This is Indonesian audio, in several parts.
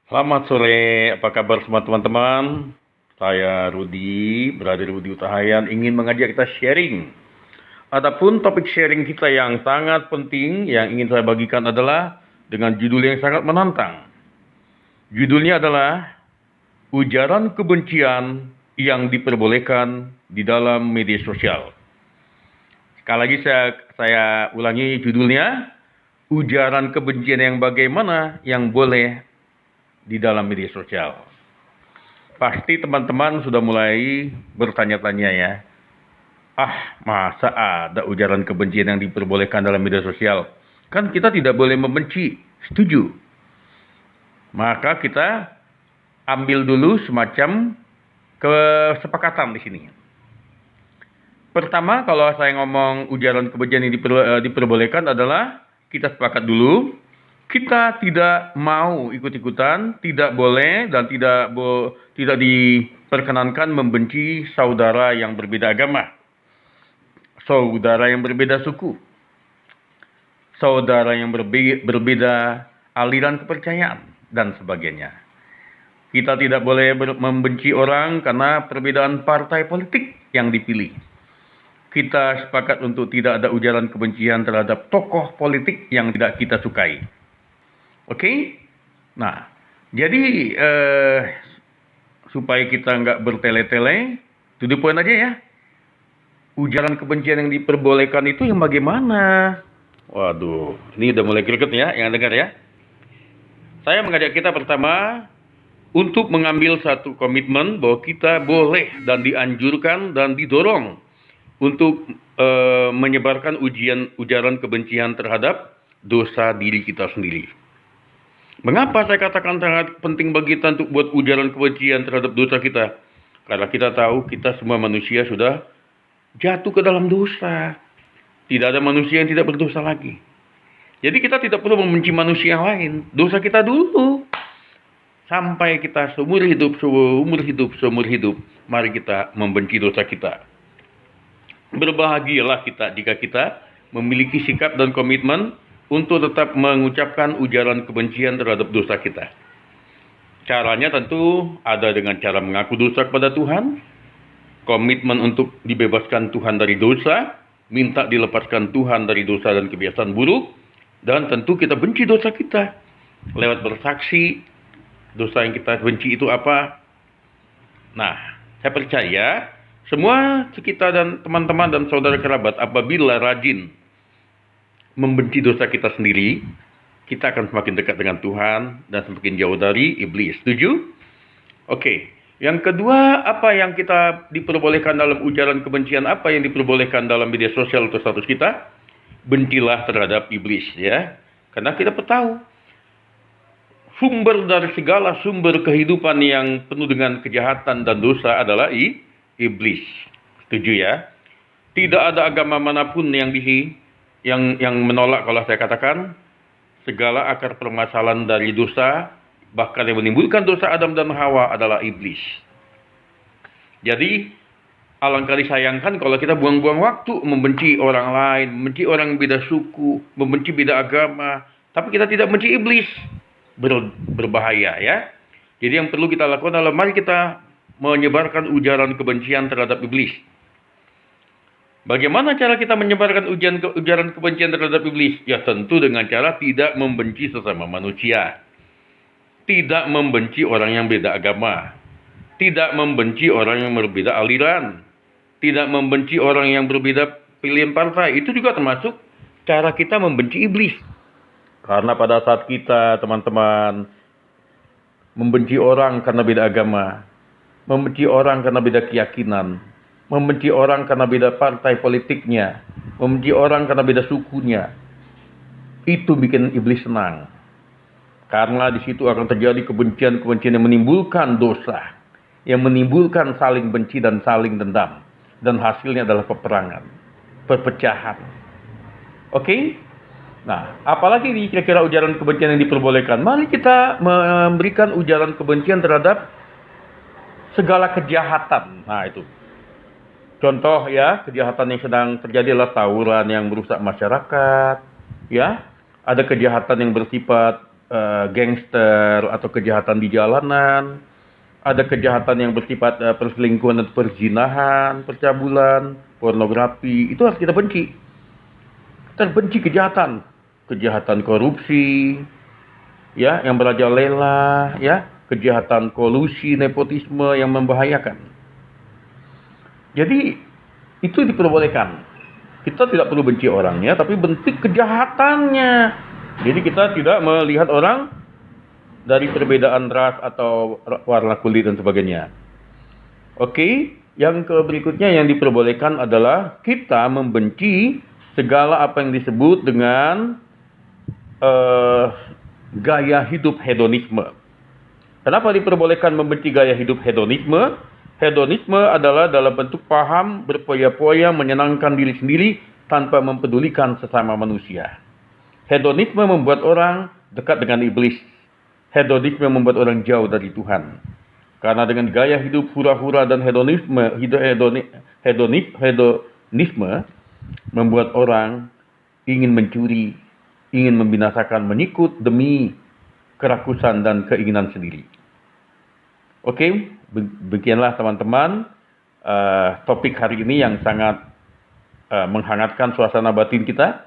Selamat sore, apa kabar semua teman-teman? Saya Rudi, Brother Rudi Utahayan, ingin mengajak kita sharing. Adapun topik sharing kita yang sangat penting, yang ingin saya bagikan adalah dengan judul yang sangat menantang. Judulnya adalah Ujaran Kebencian yang Diperbolehkan di dalam Media Sosial. Sekali lagi saya ulangi judulnya, Ujaran Kebencian yang bagaimana yang boleh di dalam media sosial. Pasti teman-teman sudah mulai bertanya-tanya ya. Masa ada ujaran kebencian yang diperbolehkan dalam media sosial? Kan kita tidak boleh membenci. Setuju? Maka kita ambil dulu semacam kesepakatan di sini. Pertama, kalau saya ngomong ujaran kebencian yang diperbolehkan adalah kita sepakat dulu, kita tidak mau ikut-ikutan, tidak boleh dan tidak diperkenankan membenci saudara yang berbeda agama, saudara yang berbeda suku, saudara yang berbeda aliran kepercayaan, dan sebagainya. Kita tidak boleh membenci orang karena perbedaan partai politik yang dipilih. Kita sepakat untuk tidak ada ujaran kebencian terhadap tokoh politik yang tidak kita sukai. Oke? Nah, jadi supaya kita nggak bertele-tele, to the point aja ya. Ujaran kebencian yang diperbolehkan itu yang bagaimana? Waduh, ini udah mulai greget ya, yang dengar ya. Saya mengajak kita pertama untuk mengambil satu komitmen bahwa kita boleh dan dianjurkan dan didorong untuk menyebarkan ujaran kebencian terhadap dosa diri kita sendiri. Mengapa saya katakan sangat penting bagi kita untuk buat ujaran kebencian terhadap dosa kita? Karena kita tahu kita semua manusia sudah jatuh ke dalam dosa. Tidak ada manusia yang tidak berdosa lagi. Jadi kita tidak perlu membenci manusia yang lain. Dosa kita dulu. Sampai kita seumur hidup, mari kita membenci dosa kita. Berbahagialah kita jika kita memiliki sikap dan komitmen untuk tetap mengucapkan ujaran kebencian terhadap dosa kita. Caranya tentu ada dengan cara mengaku dosa kepada Tuhan, komitmen untuk dibebaskan Tuhan dari dosa, minta dilepaskan Tuhan dari dosa dan kebiasaan buruk, dan tentu kita benci dosa kita lewat bersaksi dosa yang kita benci itu apa. Nah, saya percaya semua sekitar dan teman-teman dan saudara kerabat apabila rajin membenci dosa kita sendiri, kita akan semakin dekat dengan Tuhan dan semakin jauh dari iblis. Setuju? Oke. Yang kedua, apa yang kita diperbolehkan dalam ujaran kebencian, apa yang diperbolehkan dalam media sosial atau status kita? Bencilah terhadap iblis ya. Karena kita tahu sumber dari segala sumber kehidupan yang penuh dengan kejahatan dan dosa adalah iblis. Setuju ya? Tidak ada agama manapun yang menolak kalau saya katakan segala akar permasalahan dari dosa, bahkan yang menimbulkan dosa Adam dan Hawa adalah iblis. Jadi alangkah disayangkan kalau kita buang-buang waktu membenci orang lain, membenci orang beda suku, membenci beda agama, tapi kita tidak membenci iblis. Berbahaya ya. Jadi yang perlu kita lakukan adalah mari kita menyebarkan ujaran kebencian terhadap iblis. Bagaimana cara kita menyebarkan ujaran kebencian terhadap iblis? Ya tentu dengan cara tidak membenci sesama manusia. Tidak membenci orang yang beda agama. Tidak membenci orang yang berbeda aliran. Tidak membenci orang yang berbeda pilihan partai. Itu juga termasuk cara kita membenci iblis. Karena pada saat kita, teman-teman, membenci orang karena beda agama, membenci orang karena beda keyakinan, membenci orang karena beda partai politiknya, membenci orang karena beda sukunya, itu bikin iblis senang. Karena di situ akan terjadi kebencian-kebencian yang menimbulkan dosa, yang menimbulkan saling benci dan saling dendam. Dan hasilnya adalah peperangan, perpecahan. Oke? Nah, apalagi kira-kira ujaran kebencian yang diperbolehkan? Mari kita memberikan ujaran kebencian terhadap segala kejahatan. Nah, itu. Contoh ya, kejahatan yang sedang terjadi adalah tawuran yang merusak masyarakat. Ya, ada kejahatan yang bersifat gangster atau kejahatan di jalanan, ada kejahatan yang bersifat perselingkuhan dan perzinahan, percabulan, pornografi, itu harus kita benci. Kita benci kejahatan, kejahatan korupsi, ya, yang merajalela, ya, kejahatan kolusi, nepotisme yang membahayakan. Jadi itu diperbolehkan. Kita tidak perlu benci orangnya, tapi benci kejahatannya. Jadi kita tidak melihat orang dari perbedaan ras atau warna kulit dan sebagainya. Oke, yang berikutnya yang diperbolehkan adalah kita membenci segala apa yang disebut dengan gaya hidup hedonisme. Kenapa diperbolehkan membenci gaya hidup hedonisme? Hedonisme adalah dalam bentuk paham, berpoya-poya, menyenangkan diri sendiri tanpa mempedulikan sesama manusia. Hedonisme membuat orang dekat dengan iblis. Hedonisme membuat orang jauh dari Tuhan. Karena dengan gaya hidup hura-hura dan hedonisme membuat orang ingin mencuri, ingin membinasakan, menyikut demi kerakusan dan keinginan sendiri. Oke, beginilah teman-teman topik hari ini yang sangat menghangatkan suasana batin kita.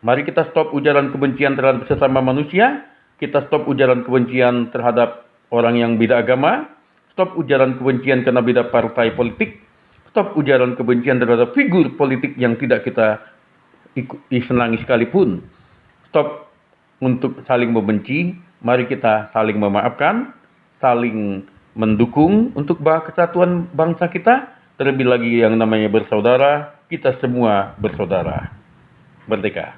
Mari kita stop ujaran kebencian terhadap sesama manusia. Kita stop ujaran kebencian terhadap orang yang beda agama. Stop ujaran kebencian karena beda partai politik. Stop ujaran kebencian terhadap figur politik yang tidak kita senangi sekalipun. Stop untuk saling membenci. Mari kita saling memaafkan, saling mendukung untuk kesatuan bangsa kita. Terlebih lagi yang namanya bersaudara, kita semua bersaudara. Merdeka.